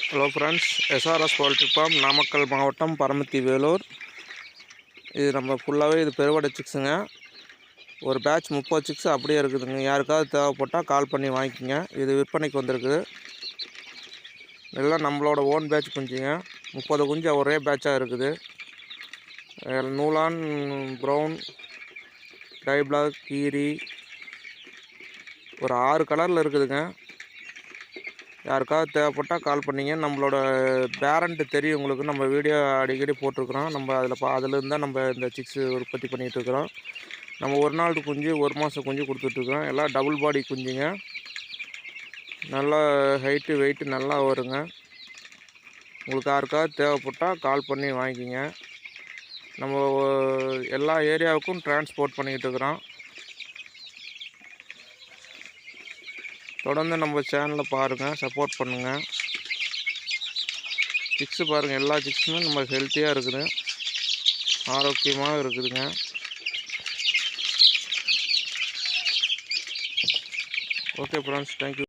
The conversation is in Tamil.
Hello friends, SRS poultry farm, Namakkal மாவட்டம், பரமத்தி வேலூர். இது நம்ம ஃபுல்லாகவே இது பெருவடை சிக்ஸுங்க. ஒரு பேட்ச் 30 சிக்ஸ் அப்படியே இருக்குதுங்க. யாருக்காவது தேவைப்பட்டால் கால் பண்ணி வாங்கிக்கோங்க. இது விற்பனைக்கு வந்திருக்குது. எல்லாம் நம்மளோட ஓன் பேட்ச் குஞ்சுங்க. 30 குஞ்சு ஒரே பேட்சாக இருக்குது. நூலான், ப்ரௌன், டை பிளாக், கீரி, ஒரு 6 கலரில் இருக்குதுங்க. யாருக்காவது தேவைப்பட்டால் கால் பண்ணிங்க. நம்மளோட பேரண்ட்டு தெரியும் உங்களுக்கு. நம்ம வீடியோ அடிக்கடி போட்டிருக்கிறோம். நம்ம அதிலேருந்து தான் நம்ம இந்த சிக்ஸு உற்பத்தி பண்ணிகிட்ருக்குறோம். நம்ம ஒரு நாள் குஞ்சு, ஒரு மாதம் குஞ்சு கொடுத்துட்ருக்குறோம். எல்லாம் டபுள் பாடி குஞ்சுங்க. நல்லா ஹைட்டு வெயிட்டு நல்லா வருங்க. உங்களுக்கு யாருக்காவது தேவைப்பட்டால் கால் பண்ணி வாங்கிக்கிங்க. நம்ம எல்லா ஏரியாவுக்கும் டிரான்ஸ்போர்ட் பண்ணிக்கிட்டு இருக்கிறோம். தொடர்ந்து நம்ம சேனலை பாருங்கள், சப்போர்ட் பண்ணுங்கள். சிக்ஸு பாருங்கள், எல்லா சிக்ஸுமே நம்ம ஹெல்த்தியாக இருக்குது, ஆரோக்கியமாக இருக்குதுங்க. Okay friends, thank you.